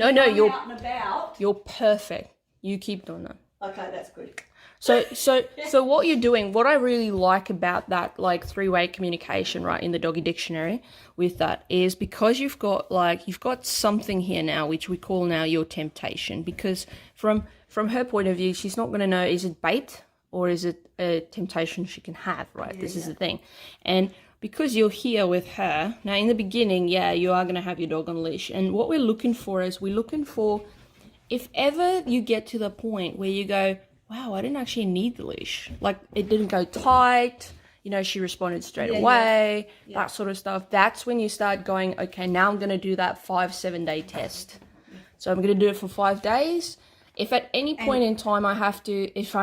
No, you're out and about. You're perfect. You keep doing that. Okay, that's good. So what you're doing, what I really like about that, like, three-way communication, right, in the doggy dictionary with that, is because you've got something here now, which we call now your temptation, because from her point of view, she's not going to know, is it bait or is it a temptation she can have, right? This is the thing. And because you're here with her, now in the beginning, you are going to have your dog on leash. And what we're looking for is, if ever you get to the point where you go, wow, I didn't actually need the leash. Like, it didn't go tight. She responded straight away, that sort of stuff. That's when you start going, okay, now I'm going to do that 5-7 day test. So I'm going to do it for 5 days. If at any point in time I have to, if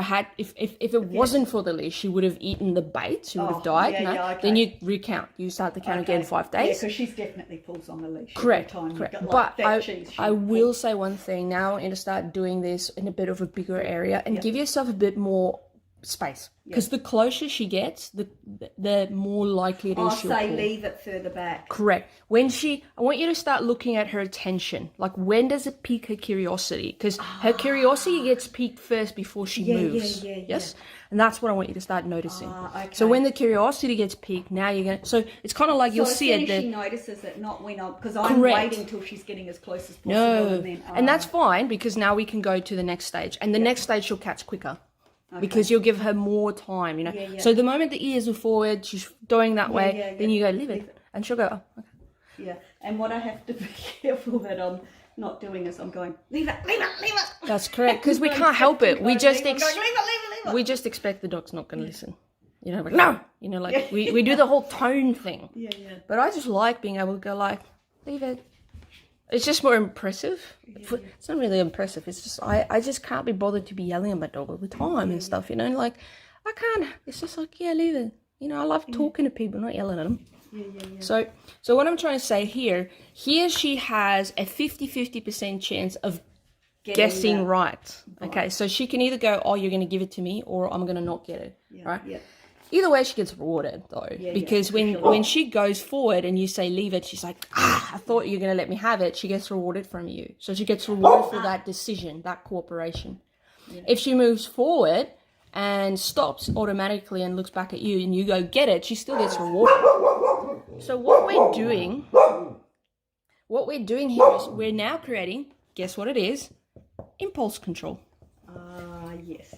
it wasn't for the leash, she would have eaten the bait, she would have died. Okay. Then you recount. You start the count again 5 days. Yeah, because she's definitely pulls on the leash. Correct. But I will will say one thing. Now I'm going to start doing this in a bit of a bigger area and give yourself a bit more space. Because the closer she gets, the more likely it is she'll pull. Leave it further back. Correct. I want you to start looking at her attention. Like, when does it pique her curiosity? Because her curiosity gets piqued first before she moves. Yes? And that's what I want you to start noticing. Okay. So when the curiosity gets piqued, now you're going to... So it's kind of like you'll see it... she notices it, not when I'm... Because I'm waiting till she's getting as close as possible. No. And then, and that's fine, because now we can go to the next stage. And the next stage she'll catch quicker. Okay. Because you'll give her more time, So the moment the ears are forward, she's going that way, then you go, leave it. And she'll go, oh, okay. Yeah, and what I have to be careful that I'm not doing is I'm going, leave it. That's correct, because we can't help it. We just we just expect the dog's not going to listen. Like, no! We do the whole tone thing. Yeah. But I just like being able to go like, leave it. It's just more impressive. It's not really impressive. It's just, I just can't be bothered to be yelling at my dog all the time and stuff, Like, I can't. It's just like, leave it. I love talking to people, not yelling at them. So what I'm trying to say here she has a 50% chance of guessing right. Okay, so she can either go, oh, you're going to give it to me, or I'm going to not get it, right? Yeah. Either way, she gets rewarded, though, because when she goes forward and you say leave it, she's like, I thought you were going to let me have it. She gets rewarded from you. So she gets rewarded for that decision, that cooperation. Yeah. If she moves forward and stops automatically and looks back at you and you go get it, she still gets rewarded. So what we're doing here is we're now creating, guess what it is? Impulse control. Yes.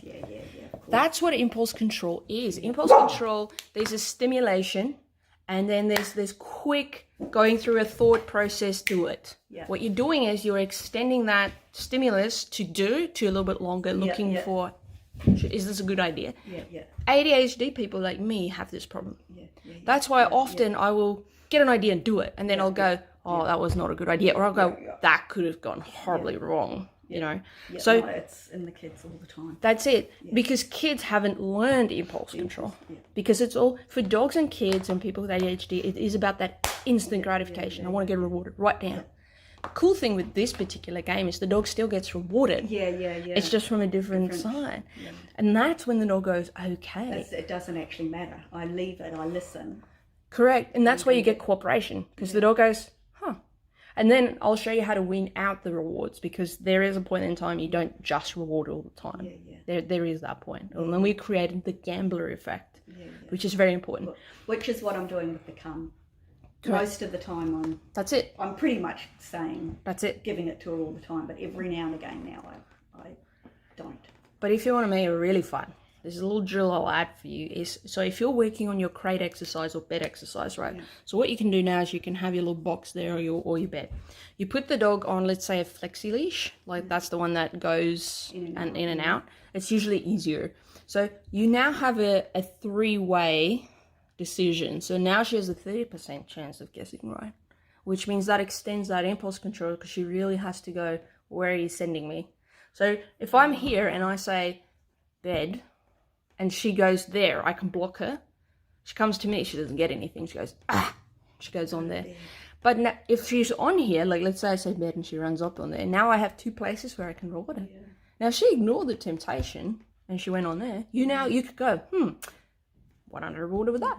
That's what impulse control is. Impulse control, there's a stimulation, and then there's this quick going through a thought process to it. Yeah. What you're doing is you're extending that stimulus to a little bit longer, looking for, is this a good idea? Yeah. ADHD people like me have this problem. That's why often I will get an idea and do it, and then I'll go, that was not a good idea, or I'll go, that could have gone horribly wrong. So it's in the kids all the time. That's it, because kids haven't learned impulse control. Because it's all for dogs and kids and people with ADHD. It is about that instant gratification. I want to get rewarded right now. The cool thing with this particular game is the dog still gets rewarded. Yeah. It's just from a different side, and that's when the dog goes, okay. It doesn't actually matter. I leave it. I listen. Correct, and that's where you get cooperation, because the dog goes, and then I'll show you how to wean out the rewards, because there is a point in time you don't just reward all the time. There is that point. And then we created the gambler effect, which is very important. Which is what I'm doing with the cum. Correct. Most of the time that's it. I'm pretty much saying, that's it, giving it to her all the time, but every now and again now I don't. But if you want to make it really fun, there's a little drill I'll add for you. So if you're working on your crate exercise or bed exercise, right? Yeah. So what you can do now is you can have your little box there or your bed. You put the dog on, let's say, a flexi leash. Like, that's the one that goes in and out. It's usually easier. So you now have a three-way decision. So now she has a 30% chance of guessing right, which means that extends that impulse control, because she really has to go, where are you sending me? So if I'm here and I say bed, and she goes there, I can block her. She comes to me, she doesn't get anything. She goes, she goes on there. But now, if she's on here, like let's say I say bed and she runs up on there, now I have two places where I can reward her. Yeah. Now, if she ignored the temptation and she went on there, you could go, 100 rewarded with that.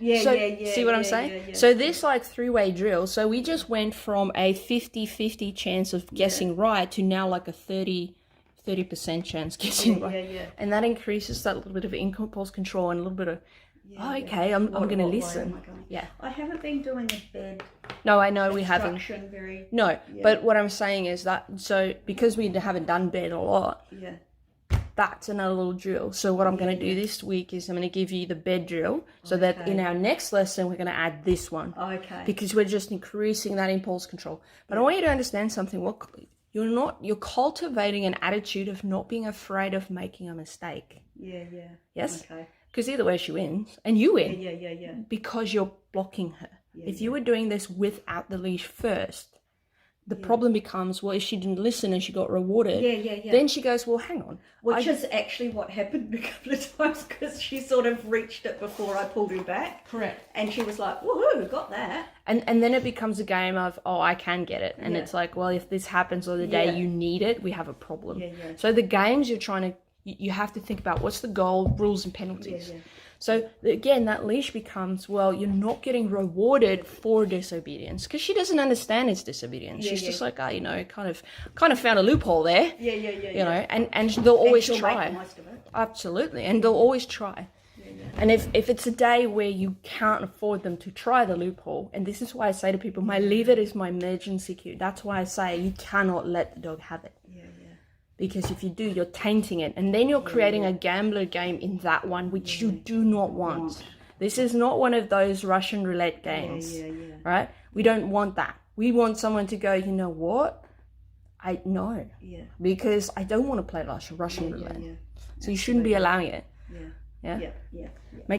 Yeah, So, yeah, yeah. see what I'm yeah, saying? yeah, yeah. So this like three-way drill, so we just went from a 50-50 chance of guessing right to now like a 30% chance guessing right. Yeah. And that increases that little bit of impulse control and a little bit of, okay, I'm going to listen. Yeah. I haven't been doing a bed No, I know we haven't. instruction very... No, but what I'm saying is that, so because we haven't done bed a lot, Yeah. that's another little drill. So what I'm going to do this week is I'm going to give you the bed drill so that in our next lesson, we're going to add this one. Okay. Because we're just increasing that impulse control. But I want you to understand something. You're cultivating an attitude of not being afraid of making a mistake. Yeah. Yes? Okay. Because either way she wins and you win. Yeah. Because you're blocking her. If you were doing this without the leash first, the problem becomes, well, if she didn't listen and she got rewarded, then she goes, well, hang on. Which is actually what happened a couple of times, because she sort of reached it before I pulled her back. Correct. And she was like, woohoo, got that. And then it becomes a game of, oh, I can get it. And it's like, well, if this happens on the day you need it, we have a problem. So the games you're trying to, you have to think about what's the goal, rules and penalties. So again, that leash becomes, well, you're not getting rewarded for disobedience, because she doesn't understand it's disobedience. She's just like, you know, kind of found a loophole there. You know, and they'll always try. Make the most of it. Absolutely, and they'll always try. And if it's a day where you can't afford them to try the loophole, and this is why I say to people, my leave it is my emergency cue. That's why I say you cannot let the dog have it. Because if you do, you're tainting it. And then you're creating a gambler game in that one, which you do not want. This is not one of those Russian roulette games, right? We don't want that. We want someone to go, you know what? I know. Because I don't want to play Russian roulette. So you shouldn't be allowing it. Yeah.